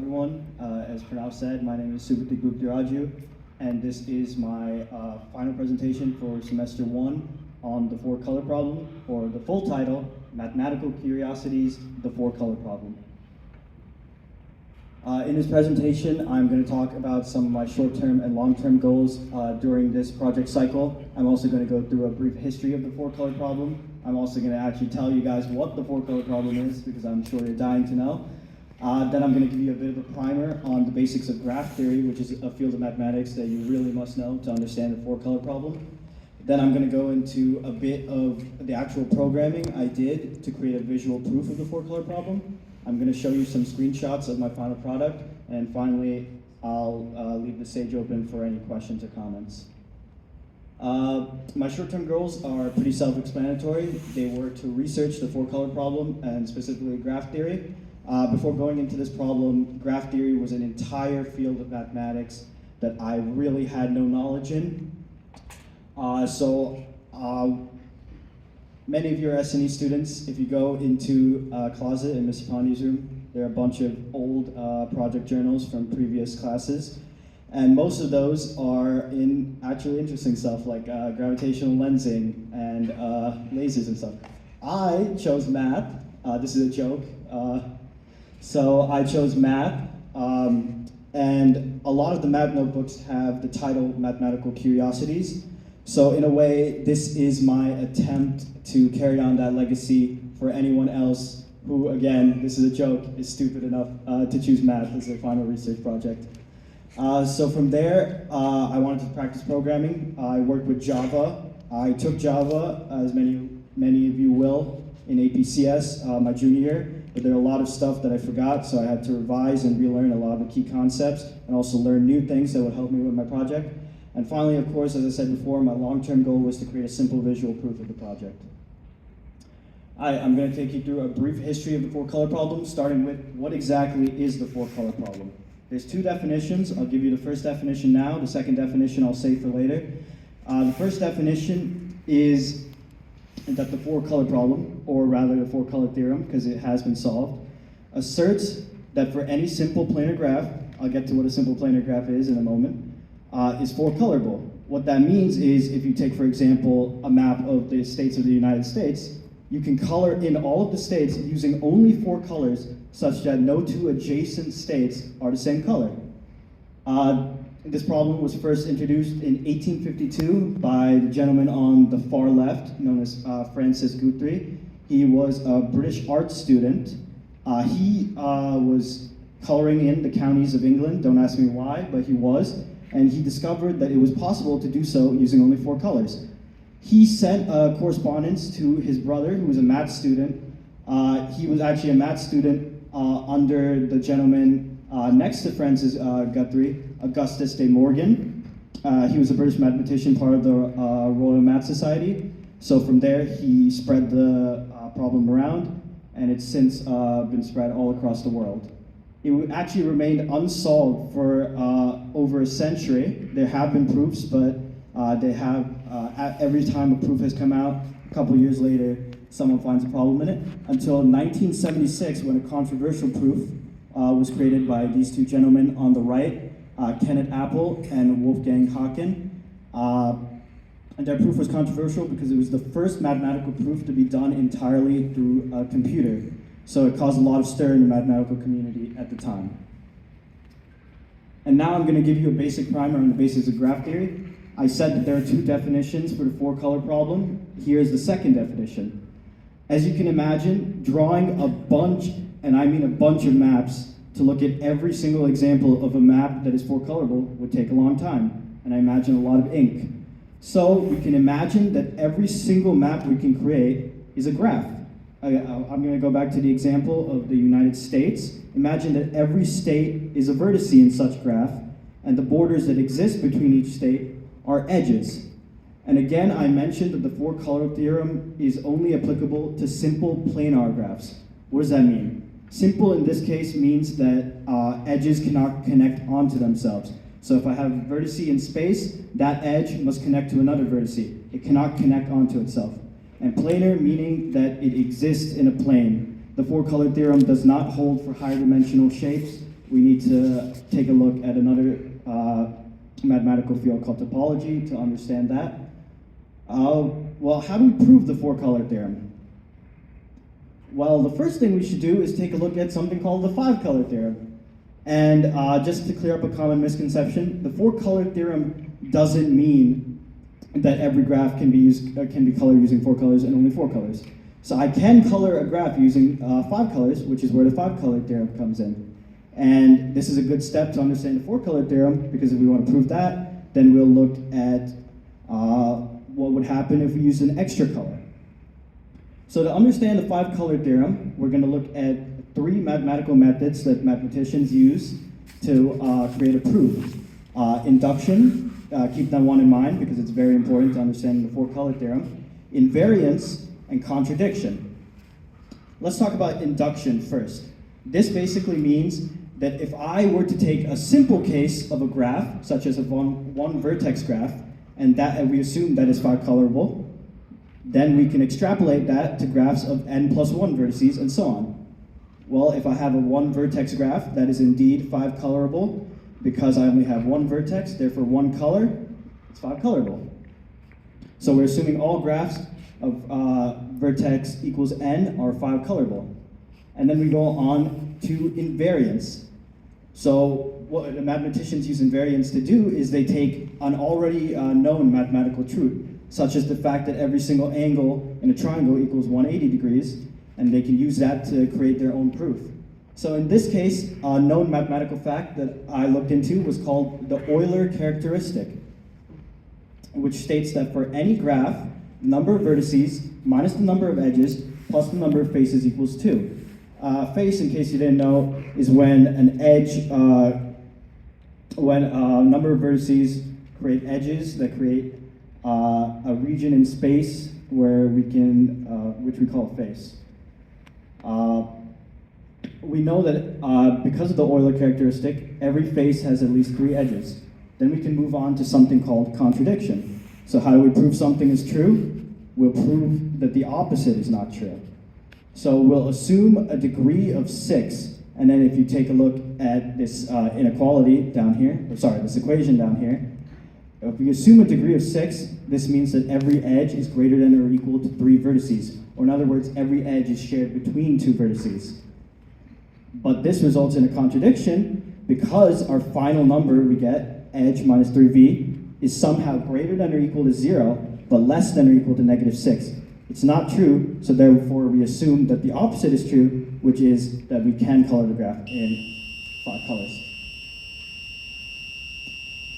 everyone. As Pranav said, my name is Subhatik Guptaraju, and this is my final presentation for semester 1 on the four-color problem, or the full title, Mathematical Curiosities, the Four-Color Problem. In this presentation, I'm going to talk about some of my short-term and long-term goals during this project cycle. I'm also going to go through a brief history of the four-color problem. I'm also going to actually tell you guys what the four-color problem is, because I'm sure you're dying to know. Then I'm going to give you a bit of a primer on the basics of graph theory, which is a field of mathematics that you really must know to understand the four-color problem. Then I'm going to go into a bit of the actual programming I did to create a visual proof of the four-color problem. I'm going to show you some screenshots of my final product, and finally, I'll leave the stage open for any questions or comments. My short-term goals are pretty self-explanatory. They were to research the four-color problem, and specifically graph theory. Before going into this problem, graph theory was an entire field of mathematics that I really had no knowledge in. Many of you are S&E students. If you go into a closet in Mr. Pondy's room, there are a bunch of old project journals from previous classes. And most of those are in actually interesting stuff like gravitational lensing and lasers and stuff. I chose math. This is a joke. So I chose math, and a lot of the math notebooks have the title Mathematical Curiosities. So in a way, this is my attempt to carry on that legacy for anyone else who, again, this is a joke, is stupid enough to choose math as their final research project. So from there, I wanted to practice programming. I worked with Java. I took Java, as many of you will, in APCS my junior year. But there are a lot of stuff that I forgot, so I had to revise and relearn a lot of the key concepts, and also learn new things that would help me with my project. And finally, of course, as I said before, my long-term goal was to create a simple visual proof of the project. I'm going to take you through a brief history of the four-color problem, starting with what exactly is the four-color problem. There's two definitions. I'll give you the first definition now. The second definition I'll save for later. The first definition is that the four-color problem, or rather the four-color theorem, because it has been solved, asserts that for any simple planar graph, I'll get to what a simple planar graph is in a moment, is four-colorable. What that means is if you take, for example, a map of the states of the United States, you can color in all of the states using only four colors such that no two adjacent states are the same color. This problem was first introduced in 1852 by the gentleman on the far left, known as Francis Guthrie. He was a British art student. He was coloring in the counties of England, don't ask me why, but he was, and he discovered that it was possible to do so using only four colors. He sent a correspondence to his brother, who was a math student. He was actually a math student under the gentleman next to Francis Guthrie, Augustus de Morgan. He was a British mathematician, part of the Royal Math Society. So from there, he spread the problem around, and it's since been spread all across the world. It actually remained unsolved for over a century. There have been proofs, but they have, every time a proof has come out, a couple years later, someone finds a problem in it, until 1976, when a controversial proof was created by these two gentlemen on the right, Kenneth Apple and Wolfgang Haken. And their proof was controversial because it was the first mathematical proof to be done entirely through a computer. So it caused a lot of stir in the mathematical community at the time. And now I'm going to give you a basic primer on the basics of graph theory. I said that there are two definitions for the four-color problem. Here's the second definition. As you can imagine, drawing a bunch, and I mean a bunch of maps, to look at every single example of a map that is four-colorable would take a long time, and I imagine a lot of ink. So we can imagine that every single map we can create is a graph. I'm going to go back to the example of the United States. Imagine that every state is a vertice in such graph, and the borders that exist between each state are edges. And again, I mentioned that the four-color theorem is only applicable to simple planar graphs. What does that mean? Simple in this case means that edges cannot connect onto themselves. So if I have a vertice in space, that edge must connect to another vertice. It cannot connect onto itself. And planar meaning that it exists in a plane. The four-color theorem does not hold for higher dimensional shapes. we need to take a look at another mathematical field called topology to understand that. Well, how do we prove the four-color theorem? Well, the first thing we should do is take a look at something called the five-color theorem. And just to clear up a common misconception, the four-color theorem doesn't mean that every graph can be colored using four colors and only four colors. So I can color a graph using five colors, which is where the five-color theorem comes in. And this is a good step to understand the four-color theorem, because if we want to prove that, then we'll look at what would happen if we used an extra color. So to understand the five-color theorem, we're going to look at three mathematical methods that mathematicians use to create a proof. Induction, keep that one in mind because it's very important to understand the four-color theorem. Invariance, and contradiction. Let's talk about induction first. This basically means that if I were to take a simple case of a graph, such as a one vertex graph, and we assume that is five colorable, then we can extrapolate that to graphs of n plus one vertices and so on. Well, if I have a one vertex graph, that is indeed five colorable. Because I only have one vertex, therefore one color, it's five colorable. So we're assuming all graphs of vertex equals n are five colorable. And then we go on to invariance. So what the mathematicians use invariance to do is they take an already known mathematical truth, such as the fact that every single angle in a triangle equals 180 degrees, and they can use that to create their own proof. So in this case, a known mathematical fact that I looked into was called the Euler characteristic, which states that for any graph, the number of vertices minus the number of edges plus the number of faces equals 2. Face, in case you didn't know, is when an edge, when a number of vertices create edges that create a region in space where we can, which we call a face. We know that because of the Euler characteristic, every face has at least three edges. Then we can move on to something called contradiction. So how do we prove something is true? We'll prove that the opposite is not true. So we'll assume a degree of 6, and then if you take a look at this inequality down here, this equation down here, if we assume a degree of 6, this means that every edge is greater than or equal to 3 vertices. Or in other words, every edge is shared between 2 vertices. But this results in a contradiction because our final number we get, edge minus 3v, is somehow greater than or equal to 0, but less than or equal to negative 6. It's not true, so therefore we assume that the opposite is true, which is that we can color the graph in 5 colors.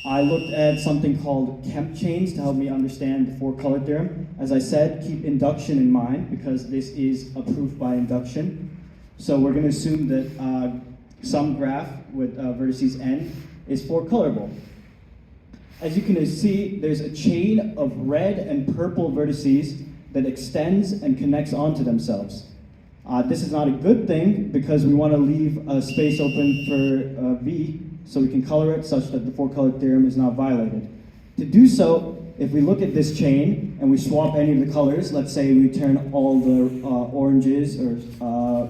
I looked at something called Kemp chains to help me understand the four-color theorem. As I said, keep induction in mind because this is a proof by induction. So we're going to assume that some graph with vertices n is four-colorable. As you can see, there's a chain of red and purple vertices that extends and connects onto themselves. This is not a good thing because we want to leave a space open for v so we can color it such that the four-color theorem is not violated. To do so, if we look at this chain and we swap any of the colors, let's say we turn all the oranges or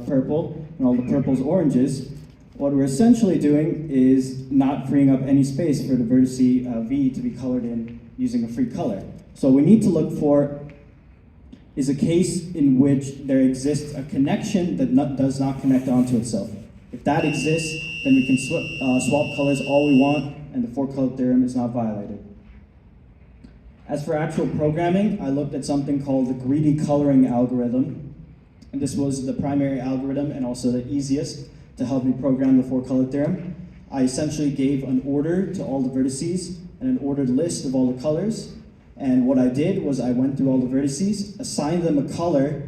purple and all the purples oranges, what we're essentially doing is not freeing up any space for the vertex v to be colored in using a free color. So we need to look for is a case in which there exists a connection that does not connect onto itself. If that exists, then we can swap colors all we want, and the four-color theorem is not violated. As for actual programming, I looked at something called the greedy coloring algorithm. And this was the primary algorithm and also the easiest to help me program the four-color theorem. I essentially gave an order to all the vertices and an ordered list of all the colors. And what I did was I went through all the vertices, assigned them a color,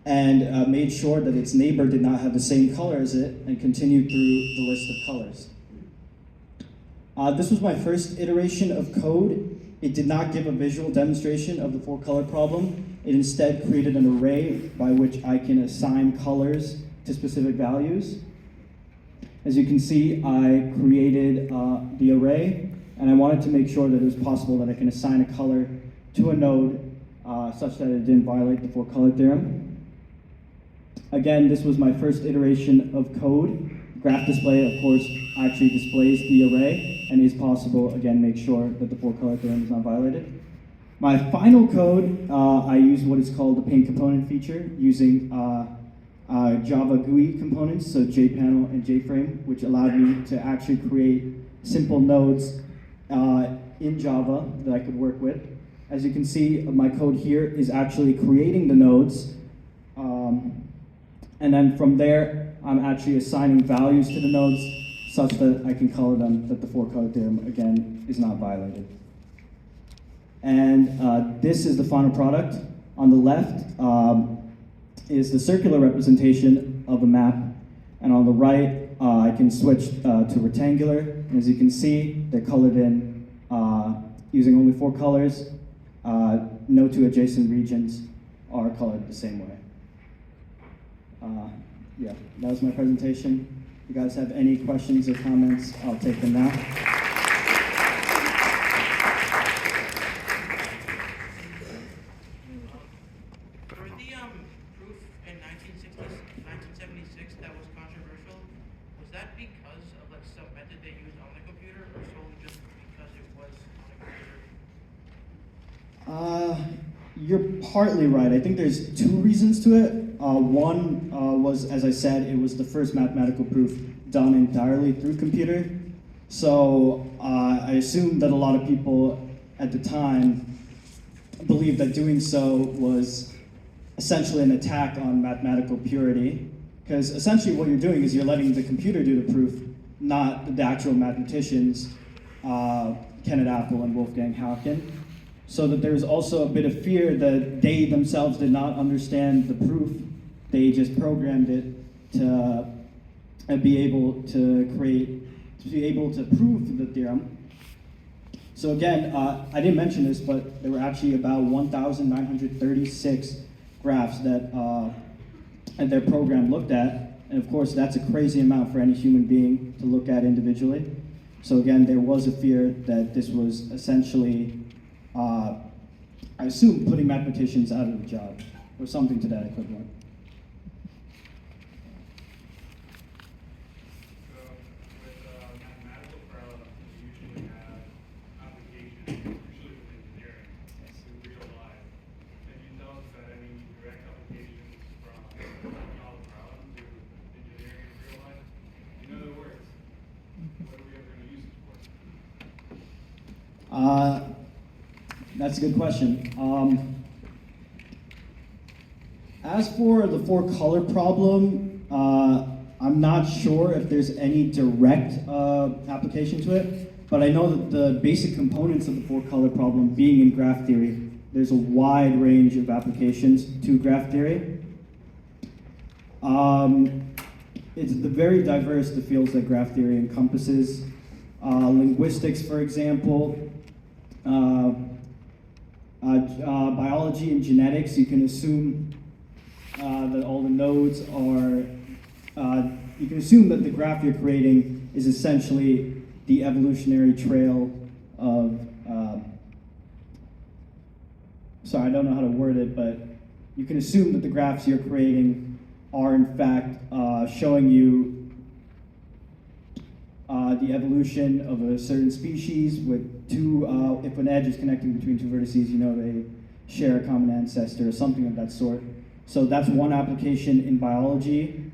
and made sure that its neighbor did not have the same color as it, and continued through the list of colors. This was my first iteration of code. It did not give a visual demonstration of the four-color problem. It instead created an array by which I can assign colors to specific values. As you can see, I created the array, and I wanted to make sure that it was possible that I can assign a color to a node such that it didn't violate the four-color theorem. Again, this was my first iteration of code. graph display, of course, actually displays the array and is possible, again, make sure that the four-color theorem is not violated. My final code, I use what is called the paint component feature using Java GUI components, so JPanel and JFrame, which allowed me to actually create simple nodes in Java that I could work with. As you can see, my code here is actually creating the nodes, and then from there, I'm actually assigning values to the nodes such that I can color them, that the four-color theorem, again, is not violated. And this is the final product. On the left is the circular representation of a map, and on the right, I can switch to rectangular. And as you can see, they're colored in using only 4 colors. No 2 adjacent regions are colored the same way. Yeah, that was my presentation. If you guys have any questions or comments, I'll take them now. For the proof in 1976 that was controversial, was that because of like some method they used on the computer, or solely just because it was on a computer? You're partly right. I think there's 2 reasons to it. One was, as I said, it was the first mathematical proof done entirely through computer. So I assume that a lot of people at the time believed that doing so was essentially an attack on mathematical purity, because essentially what you're doing is you're letting the computer do the proof, not the actual mathematicians, Kenneth Apple and Wolfgang Hauken. So that there's also a bit of fear that they themselves did not understand the proof. They just programmed it to be able to prove the theorem. So again, I didn't mention this, but there were actually about 1,936 graphs that their program looked at. And of course, that's a crazy amount for any human being to look at individually. So again, there was a fear that this was essentially I assume putting mathematicians out of a job, or something to that equivalent. So with mathematical parallels, you usually have applications, usually with engineering, in real life. Can you tell us about any direct applications from mathematical parallels to engineering in real life? In other words, what are we ever going to use it for? That's a good question. As for the 4-color problem, I'm not sure if there's any direct application to it, but I know that the basic components of the 4-color problem being in graph theory, there's a wide range of applications to graph theory. It's very diverse, the fields that graph theory encompasses. Linguistics, for example, biology and genetics, you can assume that all the nodes are, you can assume that the graph you're creating is essentially the evolutionary trail of, sorry, I don't know how to word it, but you can assume that the graphs you're creating are in fact showing you the evolution of a certain species with 2, if an edge is connecting between 2 vertices, you know they share a common ancestor or something of that sort. So that's one application in biology.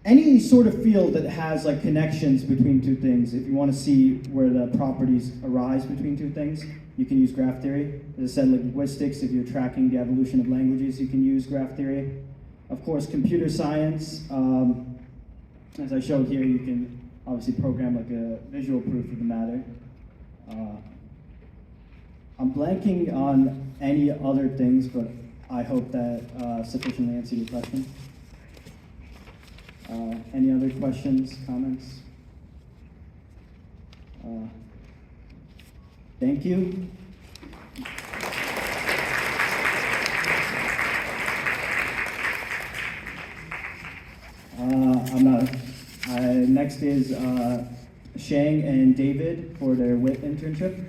Any sort of field that has like connections between 2 things, if you want to see where the properties arise between 2 things, you can use graph theory. As I said, linguistics, if you're tracking the evolution of languages, you can use graph theory. Of course, computer science, as I showed here, you can obviously program like a visual proof of the matter. I'm blanking on any other things, but I hope that sufficiently answered your question. Any other questions, comments? Thank you. Next is Shang and David for their WIT internship.